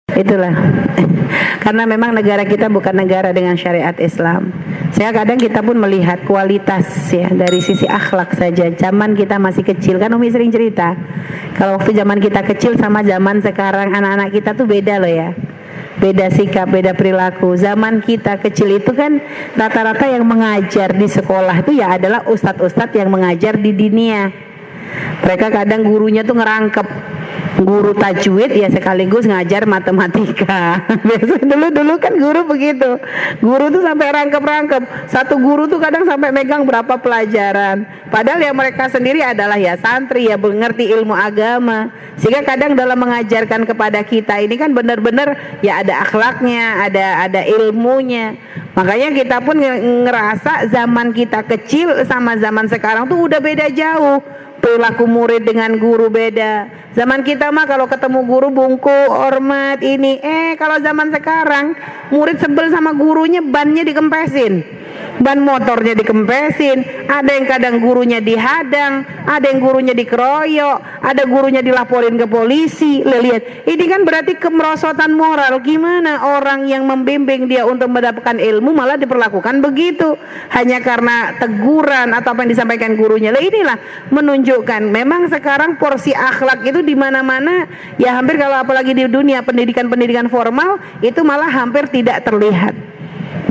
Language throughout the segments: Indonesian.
Itulah. Karena memang negara kita bukan negara dengan syariat Islam. Saya kadang kita pun melihat kualitas ya dari sisi akhlak saja. Zaman kita masih kecil kan Umi sering cerita. Kalau waktu zaman kita kecil sama zaman sekarang anak-anak kita tuh beda loh ya. Beda sikap, beda perilaku. Zaman kita kecil itu kan rata-rata yang mengajar di sekolah itu ya adalah ustadz-ustadz yang mengajar di dinia. Mereka kadang gurunya tuh ngerangkep, guru tajwid ya sekaligus ngajar matematika. Biasa dulu kan guru begitu. Guru tuh sampai rangkep-rangkep. Satu guru tuh kadang sampai megang berapa pelajaran. Padahal yang mereka sendiri adalah ya santri ya mengerti ilmu agama. Sehingga kadang dalam mengajarkan kepada kita ini kan benar-benar ya ada akhlaknya, ada ilmunya. Makanya kita pun ngerasa zaman kita kecil sama zaman sekarang tuh udah beda jauh. Perilaku murid dengan guru beda. Zaman kita mah kalau ketemu guru bungku, hormat ini. Kalau zaman sekarang murid sebel sama gurunya, bannya dikempesin, ban motornya dikempesin. Ada yang kadang gurunya dihadang, ada yang gurunya dikeroyok, ada gurunya dilaporin ke polisi. Lihat, ini kan berarti kemerosotan moral. Gimana orang yang membimbing dia untuk mendapatkan ilmu malah diperlakukan begitu hanya karena teguran atau apa yang disampaikan gurunya. Inilah menunjukkan memang sekarang porsi akhlak itu di mana-mana ya, hampir kalau apalagi di dunia pendidikan formal itu malah hampir tidak terlihat.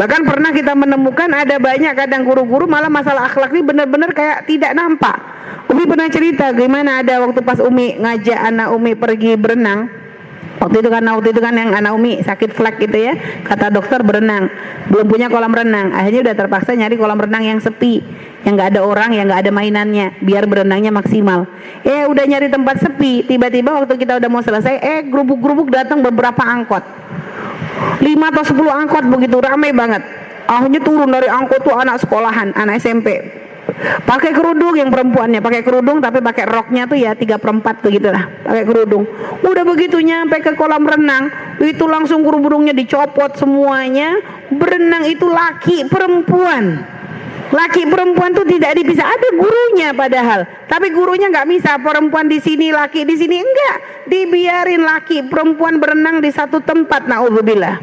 Bahkan pernah kita menemukan ada banyak kadang guru-guru malah masalah akhlak ini benar-benar kayak tidak nampak. Umi pernah cerita gimana ada waktu pas Umi ngajak anak Umi pergi berenang. Waktu itu kan yang anak Umi sakit flek gitu ya, kata dokter berenang, belum punya kolam renang, akhirnya udah terpaksa nyari kolam renang yang sepi, yang nggak ada orang, yang nggak ada mainannya, biar berenangnya maksimal. Udah nyari tempat sepi, tiba-tiba waktu kita udah mau selesai, gerubuk-gerubuk datang beberapa angkot, 5 atau 10 angkot begitu, ramai banget. Akhirnya turun dari angkot tuh anak sekolahan, anak SMP. Pakai kerudung, yang perempuannya pakai kerudung tapi pakai roknya tuh ya 3/4 begitulah, pakai kerudung. Udah begitu nyampe ke kolam renang itu langsung kerudungnya dicopot semuanya. Berenang itu laki perempuan tuh tidak dipisah, ada gurunya padahal, tapi gurunya nggak bisa perempuan di sini laki di sini, enggak, dibiarin laki perempuan berenang di satu tempat. Naudzubillah.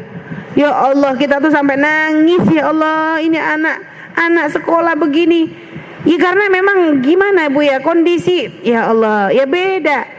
Ya Allah, kita tuh sampai nangis, ya Allah, ini anak sekolah begini. Ya karena memang gimana Bu ya, kondisi ya Allah ya beda.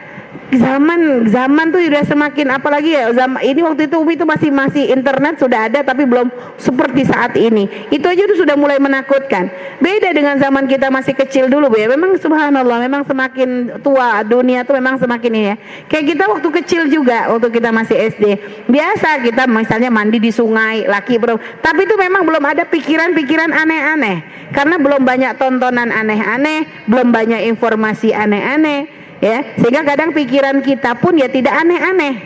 Zaman tuh udah semakin, apalagi ya zaman ini, waktu itu Umi itu masih internet sudah ada tapi belum seperti saat ini. Itu aja tuh sudah mulai menakutkan. Beda dengan zaman kita masih kecil dulu Bu ya. Memang subhanallah, memang semakin tua dunia tuh memang semakin ini ya. Kayak kita waktu kecil juga, waktu kita masih SD, biasa kita misalnya mandi di sungai, laki bro. Tapi itu memang belum ada pikiran-pikiran aneh-aneh. Karena belum banyak tontonan aneh-aneh, belum banyak informasi aneh-aneh. Ya, sehingga kadang pikiran kita pun ya tidak aneh-aneh.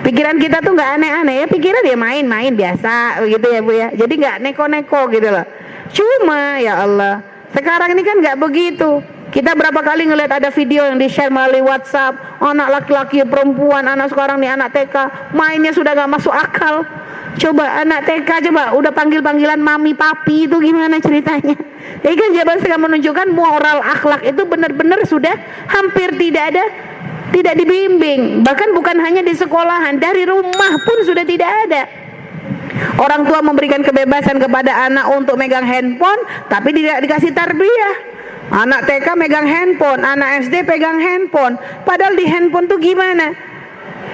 Pikiran kita tuh nggak aneh-aneh ya, pikiran ya main-main biasa begitu ya Bu ya. Jadi nggak neko-neko gitu loh. Cuma ya Allah, sekarang ini kan nggak begitu. Kita berapa kali ngelihat ada video yang di-share melalui WhatsApp, anak laki-laki, perempuan, anak sekarang nih anak TK mainnya sudah nggak masuk akal. Coba anak TK coba udah panggil-panggilan mami papi, itu gimana ceritanya? Jadi kan jawaban sedang menunjukkan moral akhlak itu benar-benar sudah hampir tidak dibimbing. Bahkan bukan hanya di sekolahan, dari rumah pun sudah tidak ada. Orang tua memberikan kebebasan kepada anak untuk megang handphone tapi tidak dikasih tarbiyah. Anak TK megang handphone, anak SD pegang handphone. Padahal di handphone tuh gimana?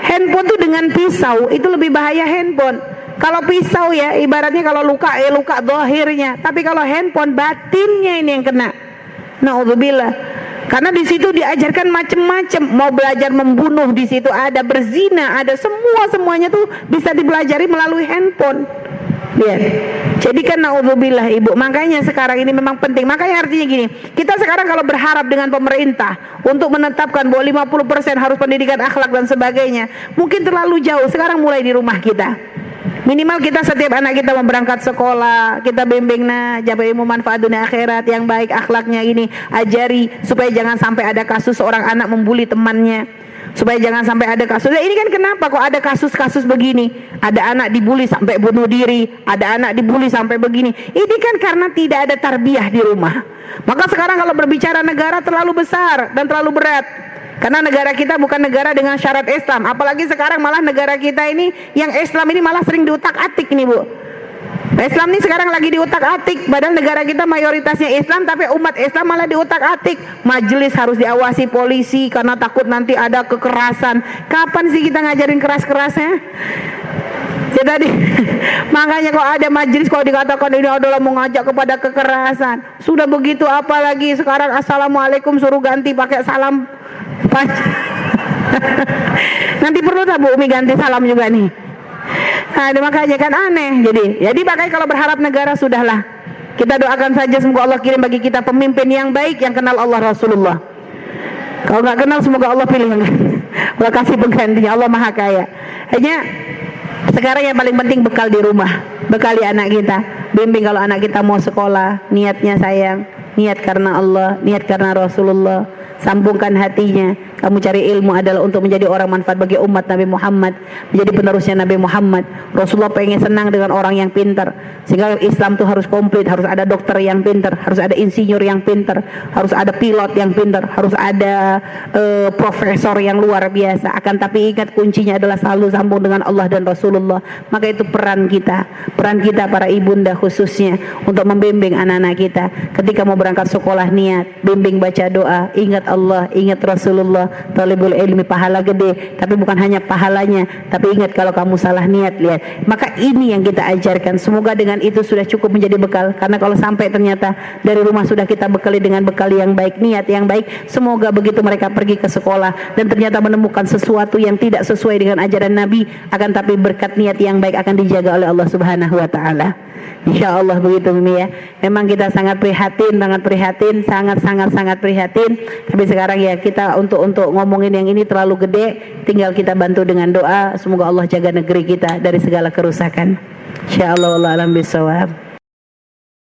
Handphone tuh dengan pisau itu lebih bahaya handphone. Kalau pisau ya ibaratnya kalau luka ya luka zahirnya, tapi kalau handphone batinnya ini yang kena. Naudzubillah. Karena di situ diajarkan macam-macam, mau belajar membunuh di situ ada, berzina ada, semuanya tuh bisa dipelajari melalui handphone. Ya. Jadi kan naudzubillah Ibu. Makanya sekarang ini memang penting. Makanya artinya gini, kita sekarang kalau berharap dengan pemerintah untuk menetapkan bahwa 50% harus pendidikan akhlak dan sebagainya, mungkin terlalu jauh. Sekarang mulai di rumah kita. Minimal kita setiap anak kita mau berangkat sekolah, kita bimbing jabai ilmu manfaat dunia akhirat yang baik, akhlaknya ini ajari supaya jangan sampai ada kasus seorang anak membuli temannya, supaya jangan sampai ada kasus. Ini kan kenapa kok ada kasus-kasus begini? Ada anak dibully sampai bunuh diri, ada anak dibully sampai begini. Ini kan karena tidak ada tarbiyah di rumah. Maka sekarang kalau berbicara negara terlalu besar dan terlalu berat. Karena negara kita bukan negara dengan syarat Islam. Apalagi sekarang malah negara kita ini yang Islam ini malah sering diutak-atik nih Bu. Islam ini sekarang lagi diutak-atik, padahal negara kita mayoritasnya Islam, tapi umat Islam malah diutak-atik. Majelis harus diawasi polisi karena takut nanti ada kekerasan. Kapan sih kita ngajarin keras-kerasnya? Ya tadi makanya kalau ada majelis, kalau dikatakan ini adalah mengajak kepada kekerasan, sudah begitu apalagi sekarang assalamualaikum suruh ganti pakai salam. Nanti perlu tak Bu Umi ganti salam juga nih? Nah, makanya kan aneh. Jadi makanya kalau berharap negara, sudahlah, kita doakan saja semoga Allah kirim bagi kita pemimpin yang baik, yang kenal Allah Rasulullah. Kalau nggak kenal, semoga Allah pilih Allah kasih penggantinya. Allah Maha Kaya. Hanya sekarang yang paling penting bekal di rumah, bekali anak kita, bimbing kalau anak kita mau sekolah, niatnya sayang, niat karena Allah, niat karena Rasulullah, sambungkan hatinya. Kamu cari ilmu adalah untuk menjadi orang manfaat bagi umat Nabi Muhammad, menjadi penerusnya Nabi Muhammad. Rasulullah pengen senang dengan orang yang pintar, sehingga Islam itu harus komplit, harus ada dokter yang pintar, harus ada insinyur yang pintar, harus ada pilot yang pintar, harus ada profesor yang luar biasa. Akan tapi ingat, kuncinya adalah selalu sambung dengan Allah dan Rasulullah. Maka itu peran kita para ibunda khususnya untuk membimbing anak-anak kita. Ketika mau berangkat sekolah, niat, bimbing baca doa, ingat Allah, ingat Rasulullah. Talibul ilmi pahala gede, tapi bukan hanya pahalanya, tapi ingat kalau kamu salah niat, lihat. Maka ini yang kita ajarkan. Semoga dengan itu sudah cukup menjadi bekal. Karena kalau sampai ternyata dari rumah sudah kita bekali dengan bekal yang baik, niat yang baik, semoga begitu mereka pergi ke sekolah dan ternyata menemukan sesuatu yang tidak sesuai dengan ajaran Nabi, akan tapi berkat niat yang baik akan dijaga oleh Allah Subhanahu wa taala. Insya Allah begitu Mimi ya. Memang kita sangat prihatin, sangat prihatin. Tapi sekarang ya kita untuk ngomongin yang ini terlalu gede. Tinggal kita bantu dengan doa. Semoga Allah jaga negeri kita dari segala kerusakan. Insya Allah, wallahu a'lam bishawab.